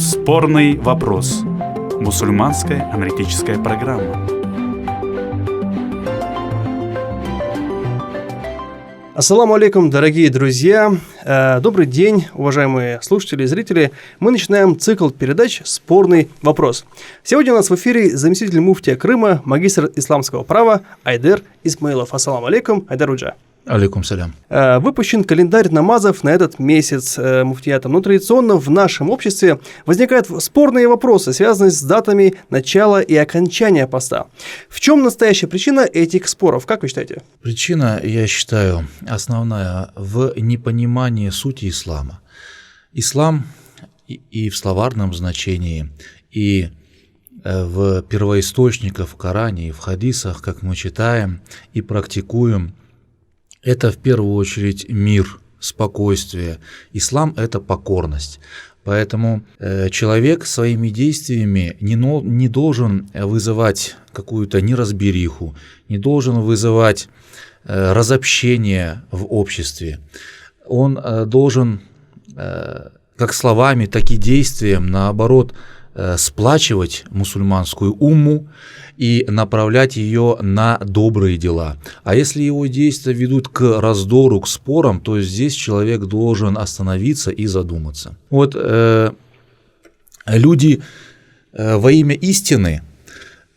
Спорный вопрос. Мусульманская аналитическая программа. Ассаламу алейкум, дорогие друзья. Добрый день, уважаемые слушатели и зрители. Мы начинаем цикл передач «Спорный вопрос». Сегодня у нас в эфире заместитель муфтия Крыма, магистр исламского права Айдер Исмаилов. Ассаламу алейкум, Айдер Уджа. Алейкум салям. Выпущен календарь намазов на этот месяц муфтиятом. Но традиционно в нашем обществе возникают спорные вопросы, связанные с датами начала и окончания поста. В чем настоящая причина этих споров? Как вы считаете? Причина, я считаю, основная в непонимании сути ислама. Ислам и в словарном значении, и в первоисточниках, в Коране, и в хадисах, как мы читаем и практикуем, это в первую очередь мир, спокойствие. Ислам – это покорность. Поэтому человек своими действиями не должен вызывать какую-то неразбериху, не должен вызывать разобщение в обществе. Он должен как словами, так и действием, наоборот, сплачивать мусульманскую умму и направлять ее на добрые дела. А если его действия ведут к раздору, к спорам, то здесь человек должен остановиться и задуматься. Вот люди во имя истины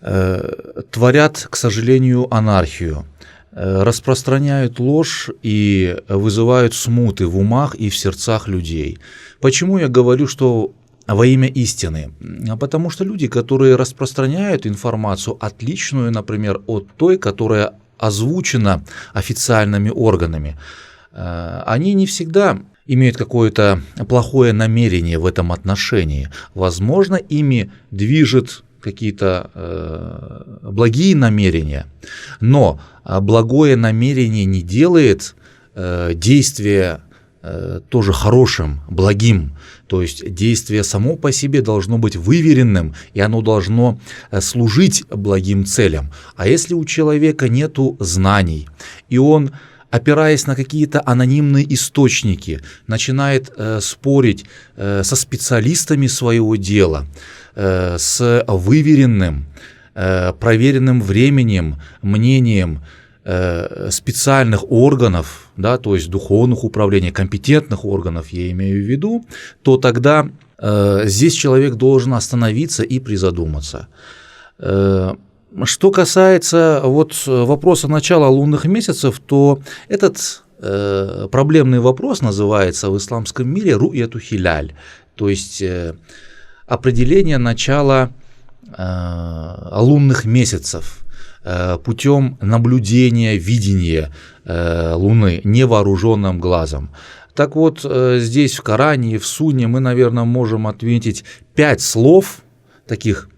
творят, к сожалению, анархию, распространяют ложь и вызывают смуты в умах и в сердцах людей. Почему я говорю, что во имя истины? Потому что люди, которые распространяют информацию отличную, например, от той, которая озвучена официальными органами, они не всегда имеют какое-то плохое намерение в этом отношении. Возможно, ими движет какие-то благие намерения, но благое намерение не делает действия тоже хорошим, благим. То есть действие само по себе должно быть выверенным, и оно должно служить благим целям. А если у человека нет знаний, и он, опираясь на какие-то анонимные источники, начинает спорить со специалистами своего дела, с выверенным, проверенным временем, мнением специальных органов, да, то есть духовных управлений, компетентных органов, я имею в виду, то тогда здесь человек должен остановиться и призадуматься. Что касается вопроса начала лунных месяцев, то этот проблемный вопрос называется в исламском мире ру'яту хиляль, то есть определение начала лунных месяцев путем наблюдения, видения Луны невооруженным глазом. Так вот, здесь в Коране и в Сунне мы, наверное, можем отметить 5 слов, таких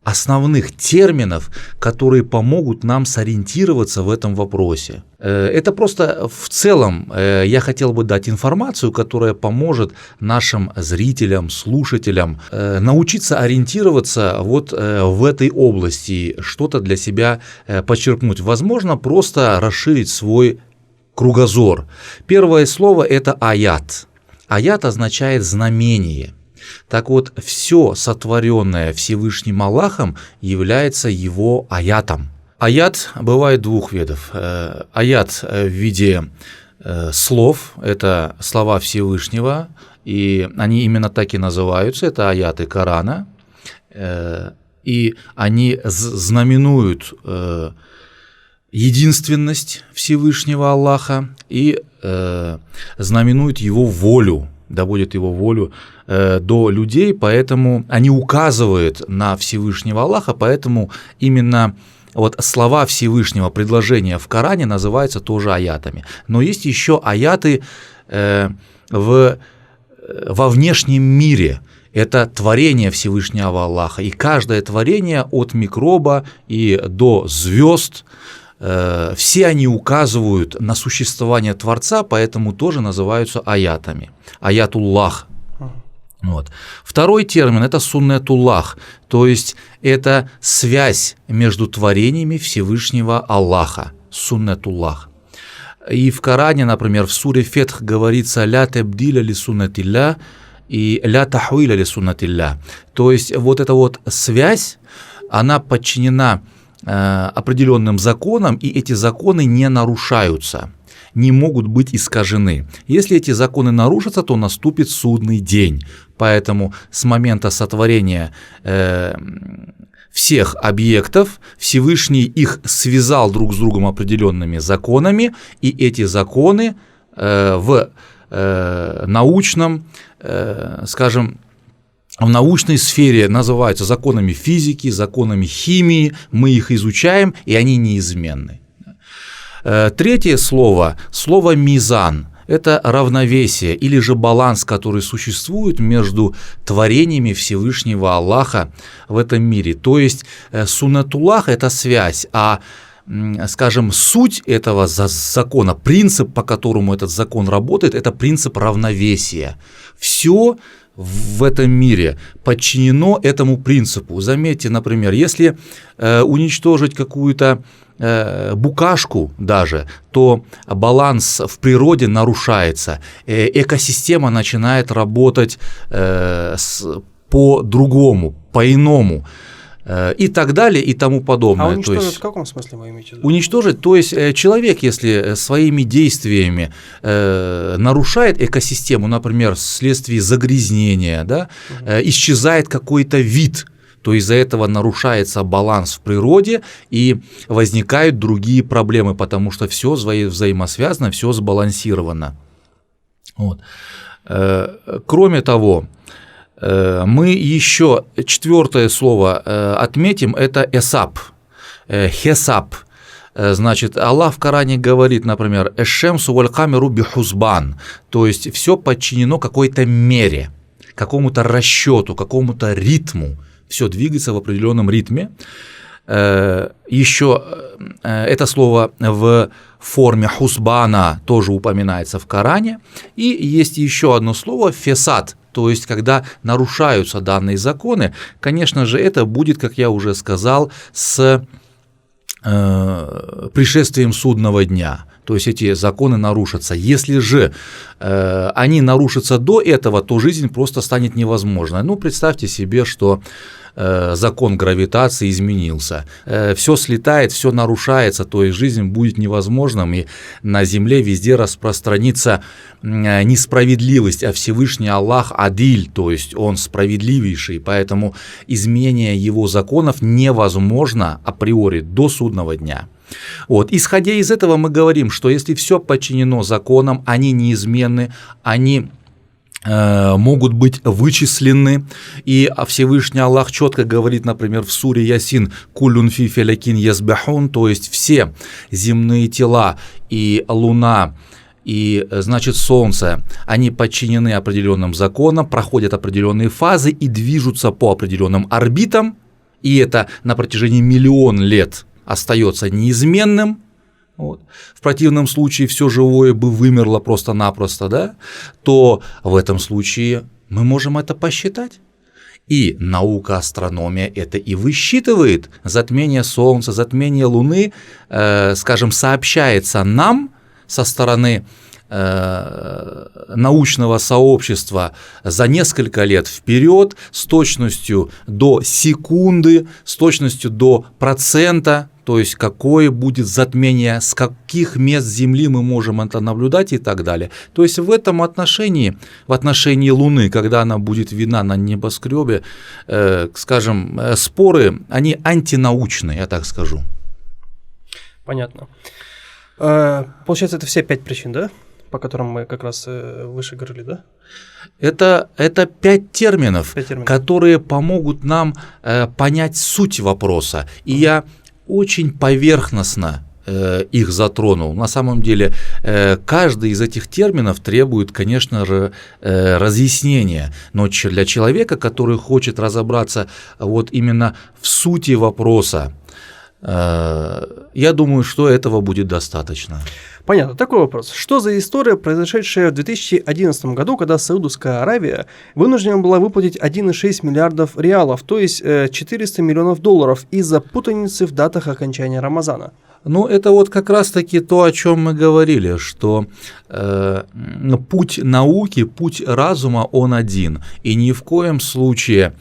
основных терминов, которые помогут нам сориентироваться в этом вопросе. Это просто в целом я хотел бы дать информацию, которая поможет нашим зрителям, слушателям научиться ориентироваться в этой области, что-то для себя подчеркнуть, возможно, просто расширить свой кругозор. Первое слово – это аят. Аят означает знамение. Так вот, все сотворенное Всевышним Аллахом является его аятом. Аят бывает двух видов. Аят в виде слов, это слова Всевышнего, и они именно так и называются, это аяты Корана, и они знаменуют единственность Всевышнего Аллаха и знаменуют его волю, доводят его волю до людей, поэтому они указывают на Всевышнего Аллаха, поэтому именно слова Всевышнего, предложения в Коране называются тоже аятами. Но есть еще аяты во внешнем мире. Это творение Всевышнего Аллаха, и каждое творение от микроба и до звезд, все они указывают на существование Творца, поэтому тоже называются аятами. Аятуллах. Второй термин – это суннатуллах, то есть это связь между творениями Всевышнего Аллаха, суннатуллах. И в Коране, например, в суре Фетх говорится «Ля тебдиля ли суннатилля», и ля тахуиля ли суннатилля. То есть вот эта вот связь, она подчинена определенным законам, и эти законы не нарушаются, не могут быть искажены. Если эти законы нарушатся, то наступит судный день. Поэтому с момента сотворения всех объектов Всевышний их связал друг с другом определенными законами, и эти законы в научном, скажем, в научной сфере называются законами физики, законами химии, мы их изучаем, и они неизменны. Третье слово «мизан». Это равновесие или же баланс, который существует между творениями Всевышнего Аллаха в этом мире. То есть суннатуллах – это связь, а, скажем, суть этого закона, принцип, по которому этот закон работает, это принцип равновесия. Все в этом мире подчинено этому принципу. Заметьте, например, если уничтожить какую-то букашку даже, то баланс в природе нарушается, экосистема начинает работать по-другому, по-иному. И так далее, и тому подобное. А уничтожить то есть, в каком смысле вы имеете в виду? Уничтожить, то есть человек, если своими действиями нарушает экосистему, например, вследствие загрязнения, да, исчезает какой-то вид, то из-за этого нарушается баланс в природе и возникают другие проблемы, потому что все взаимосвязано, все сбалансировано. Вот. Кроме того, мы еще четвертое слово отметим, это эсап, хесап. Значит, Аллах в Коране говорит, например, «эшшемсу валь камеру бихузбан», то есть все подчинено какой-то мере, какому-то расчету, какому-то ритму, все двигается в определенном ритме. Еще это слово в форме хусбана тоже упоминается в Коране. И есть еще одно слово фесад, то есть когда нарушаются данные законы. Конечно же, это будет, как я уже сказал, с пришествием судного дня. То есть эти законы нарушатся. Если же они нарушатся до этого, то жизнь просто станет невозможной. Ну, представьте себе, что закон гравитации изменился. Все слетает, все нарушается, то есть жизнь будет невозможным, и на Земле везде распространится несправедливость, а Всевышний Аллах адиль, то есть Он справедливейший, поэтому изменение Его законов невозможно априори до судного дня. Вот. Исходя из этого мы говорим, что если все подчинено законам, они неизменны, они могут быть вычислены, и Всевышний Аллах четко говорит, например, в суре Ясин «Куллюн фи фелякин ясбахун», то есть все земные тела и луна, и, значит, солнце, они подчинены определенным законам, проходят определенные фазы и движутся по определенным орбитам, и это на протяжении миллион лет остается неизменным. Вот. В противном случае все живое бы вымерло просто-напросто, да? То в этом случае мы можем это посчитать. И наука астрономия это и высчитывает. Затмение Солнца, затмение Луны, скажем, сообщается нам со стороны научного сообщества за несколько лет вперед с точностью до секунды, с точностью до процента, то есть какое будет затмение, с каких мест Земли мы можем это наблюдать и так далее. То есть в этом отношении, в отношении Луны, когда она будет видна на небоскребе, скажем, споры, они антинаучные, я так скажу. Понятно. Получается, это все 5 причин, да? По которым мы как раз выше говорили, да? Это 5 терминов, которые помогут нам понять суть вопроса. И я очень поверхностно их затронул. На самом деле, каждый из этих терминов требует, конечно же, разъяснения. Но для человека, который хочет разобраться вот именно в сути вопроса, Я думаю, что этого будет достаточно. Понятно. Такой вопрос. Что за история, произошедшая в 2011 году, когда Саудовская Аравия вынуждена была выплатить 1,6 миллиардов реалов, то есть 400 миллионов долларов, из-за путаницы в датах окончания Рамазана? Ну, это вот как раз-таки то, о чем мы говорили, что путь науки, путь разума, он один. И ни в коем случае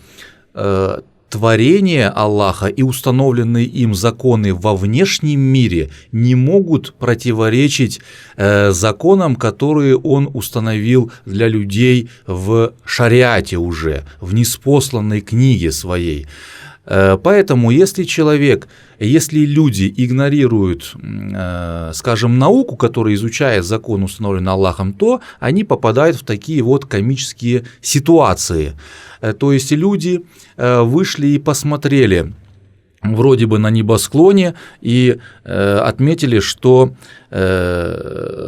творение Аллаха и установленные им законы во внешнем мире не могут противоречить законам, которые он установил для людей в шариате уже, в ниспосланной книге своей. Поэтому, если люди игнорируют, скажем, науку, которая изучает закон, установленный Аллахом, то они попадают в такие вот комические ситуации. То есть люди вышли и посмотрели вроде бы на небосклоне и отметили, что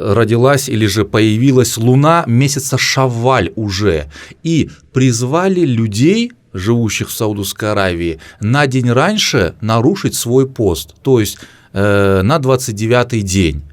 родилась или же появилась луна месяца Шавваль уже, и призвали людей, живущих в Саудовской Аравии, на день раньше нарушить свой пост, то есть на 29-й день.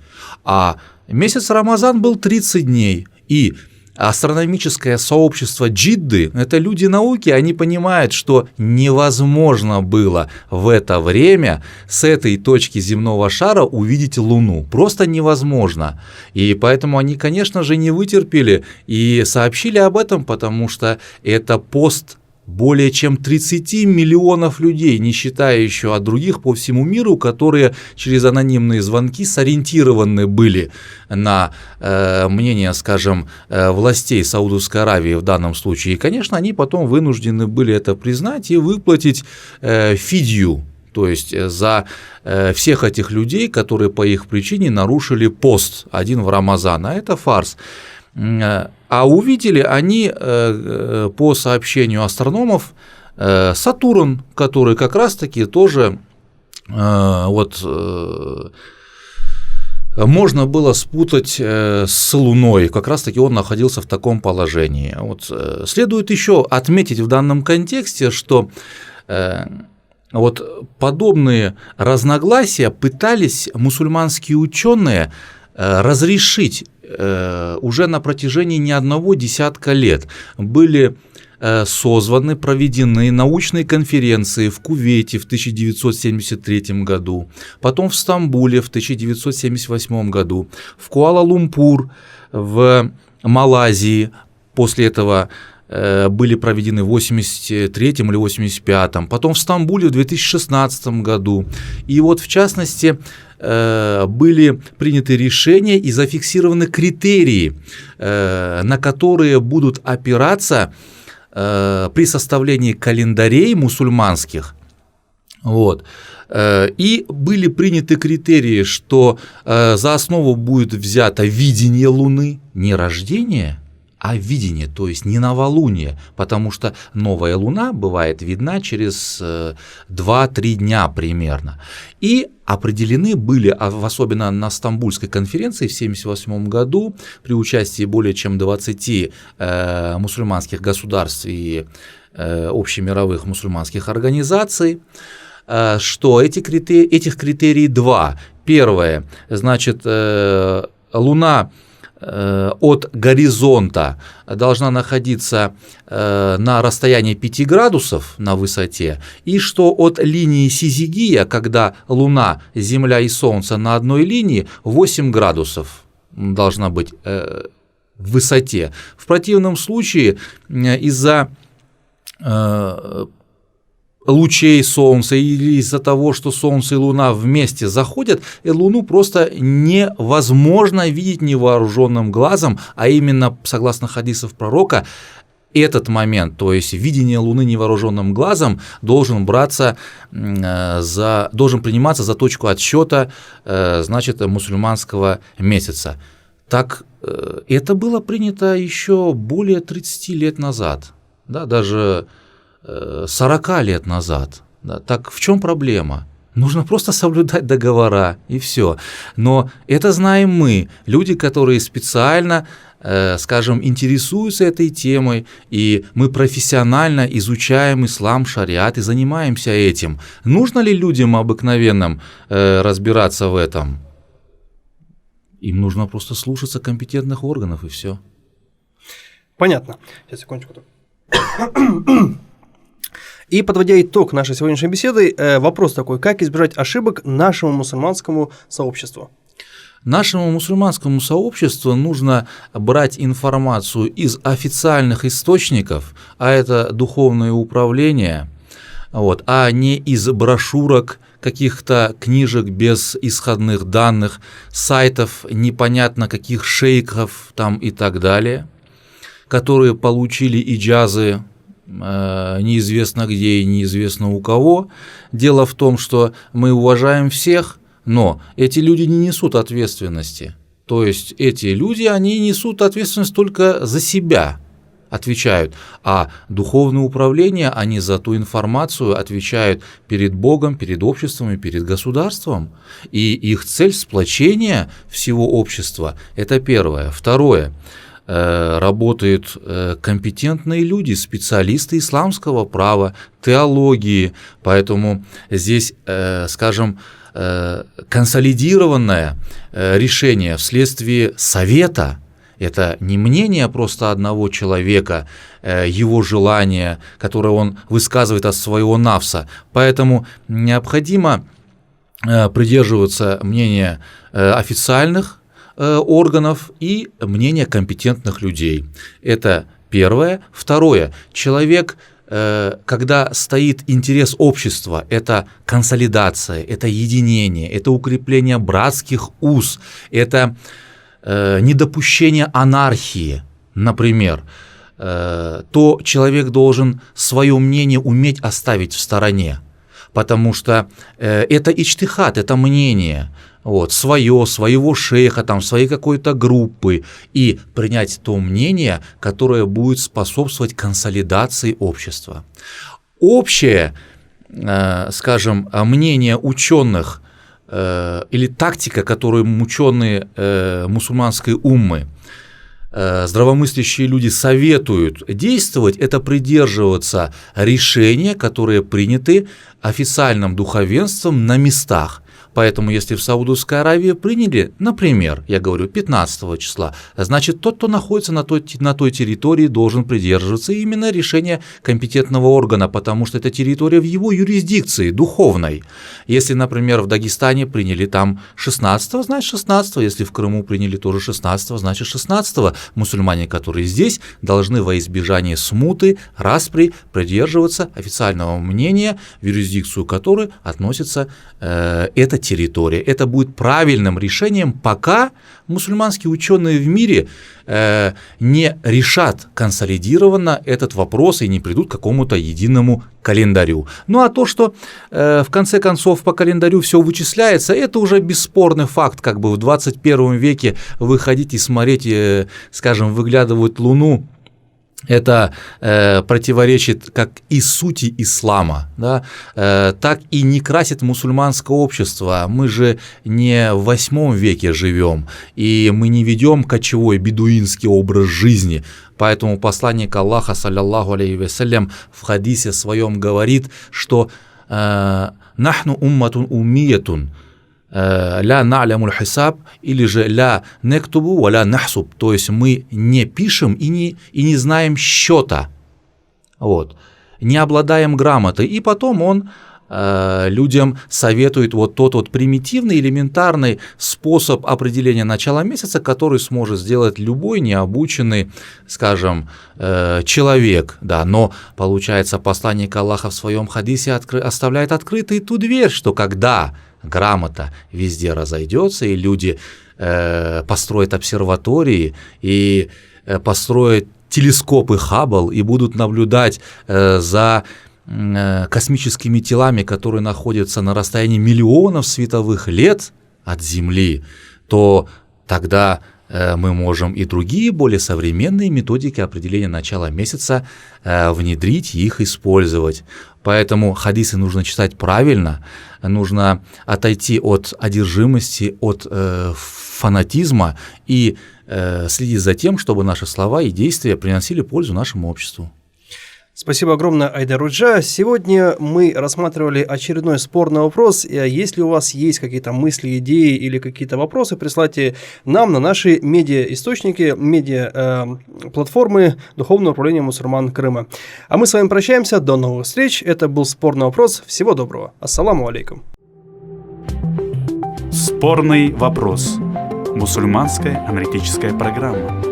А месяц Рамазан был 30 дней, и астрономическое сообщество Джидды – это люди науки, они понимают, что невозможно было в это время с этой точки земного шара увидеть Луну. Просто невозможно. И поэтому они, конечно же, не вытерпели и сообщили об этом, потому что это пост более чем 30 миллионов людей, не считая еще от других по всему миру, которые через анонимные звонки сориентированы были на мнение, скажем, властей Саудовской Аравии в данном случае. И, конечно, они потом вынуждены были это признать и выплатить фидью, то есть за всех этих людей, которые по их причине нарушили пост один в Рамазан. А это фарс. А увидели они, по сообщению астрономов, Сатурн, который как раз-таки тоже можно было спутать с Луной, как раз-таки он находился в таком положении. Следует еще отметить в данном контексте, что подобные разногласия пытались мусульманские ученые разрешить уже на протяжении не одного десятка лет. Были созваны, проведены научные конференции в Кувейте в 1973 году, потом в Стамбуле в 1978 году, в Куала-Лумпур в Малайзии, после этого были проведены в 1983 или 1985, потом в Стамбуле в 2016 году. И вот в частности были приняты решения и зафиксированы критерии, на которые будут опираться при составлении календарей мусульманских. И были приняты критерии, что за основу будет взято видение Луны, не рождение, а видение, то есть не новолуние, потому что новая Луна бывает видна через 2-3 дня примерно. И определены были, особенно на Стамбульской конференции в 1978 году, при участии более чем 20 мусульманских государств и общемировых мусульманских организаций, что этих критерий два. Первое, значит, Луна от горизонта должна находиться на расстоянии 5 градусов на высоте, и что от линии сизигия, когда Луна, Земля и Солнце на одной линии, 8 градусов должна быть в высоте. В противном случае из-за лучей Солнца или из-за того, что Солнце и Луна вместе заходят, Луну просто невозможно видеть невооруженным глазом, а именно, согласно хадисов пророка, этот момент, то есть видение Луны невооруженным глазом, должен приниматься за точку отсчета, значит, мусульманского месяца. Так это было принято еще более 30 лет назад, да, даже 40 лет назад. Да. Так в чем проблема? Нужно просто соблюдать договора, и все. Но это знаем мы, люди, которые специально, скажем, интересуются этой темой, и мы профессионально изучаем ислам, шариат и занимаемся этим. Нужно ли людям обыкновенным разбираться в этом? Им нужно просто слушаться компетентных органов, и все. Понятно. Сейчас, секундочку. И подводя итог нашей сегодняшней беседы, вопрос такой: как избежать ошибок нашему мусульманскому сообществу? Нашему мусульманскому сообществу нужно брать информацию из официальных источников, а это духовное управление, а не из брошюрок, каких-то книжек без исходных данных, сайтов непонятно каких шейхов там и так далее, которые получили иджазы неизвестно где и неизвестно у кого. Дело в том, что мы уважаем всех, но эти люди не несут ответственности. То есть эти люди, они несут ответственность только за себя, отвечают, а духовное управление, они за ту информацию отвечают перед Богом, перед обществом и перед государством. И их цель сплочения всего общества – это первое. Второе. Работают компетентные люди, специалисты исламского права, теологии, поэтому здесь, скажем, консолидированное решение вследствие совета. Это не мнение просто одного человека, его желание, которое он высказывает от своего нафса. Поэтому необходимо придерживаться мнения официальных органов и мнения компетентных людей. Это первое. Второе. Человек, когда стоит интерес общества, это консолидация, это единение, это укрепление братских уз, это недопущение анархии, например, то человек должен свое мнение уметь оставить в стороне, потому что это иджтихад, это мнение, своего шейха, своей какой-то группы, и принять то мнение, которое будет способствовать консолидации общества. Общее, скажем, мнение ученых или тактика, которую ученые мусульманской уммы, здравомыслящие люди советуют действовать, это придерживаться решения, которые приняты официальным духовенством на местах. Поэтому, если в Саудовской Аравии приняли, например, я говорю, 15 числа, значит, тот, кто находится на той территории, должен придерживаться именно решения компетентного органа, потому что это территория в его юрисдикции, духовной. Если, например, в Дагестане приняли там 16, значит 16, если в Крыму приняли тоже 16, значит 16. Мусульмане, которые здесь, должны во избежание смуты, распри придерживаться официального мнения, в юрисдикцию которой относится эта территория. Это будет правильным решением, пока мусульманские ученые в мире не решат консолидированно этот вопрос и не придут к какому-то единому календарю. Ну а то, что в конце концов по календарю все вычисляется, это уже бесспорный факт. Как бы в 21 веке выходить и смотреть, скажем, выглядывать Луну, это противоречит как и сути ислама, да, так и не красит мусульманское общество. Мы же не в 8 веке живем, и мы не ведем кочевой бедуинский образ жизни. Поэтому посланник Аллаха, саллаллаху алейхи вассалям, в хадисе своем говорит, что «нахну умматун уммиятун, ля на'лямуль хисаб», или же «ля нектубу ва ля нахсуб», то есть мы не пишем и не знаем счета, не обладаем грамотой. И потом он людям советует тот примитивный, элементарный способ определения начала месяца, который сможет сделать любой необученный, скажем, человек. Да, но, получается, посланник Аллаха в своем хадисе оставляет открытой ту дверь, что когда грамота везде разойдется, и люди построят обсерватории и построят телескопы Хаббл и будут наблюдать за космическими телами, которые находятся на расстоянии миллионов световых лет от Земли, то тогда мы можем и другие более современные методики определения начала месяца внедрить и их использовать. Поэтому хадисы нужно читать правильно, нужно отойти от одержимости, от фанатизма и следить за тем, чтобы наши слова и действия приносили пользу нашему обществу. Спасибо огромное, Айдар Руджа. Сегодня мы рассматривали очередной спорный вопрос. Если у вас есть какие-то мысли, идеи или какие-то вопросы, присылайте нам на наши медиа-источники, медиа-платформы Духовного управления мусульман Крыма. А мы с вами прощаемся. До новых встреч. Это был спорный вопрос. Всего доброго. Ассаламу алейкум. Спорный вопрос. Мусульманская аналитическая программа.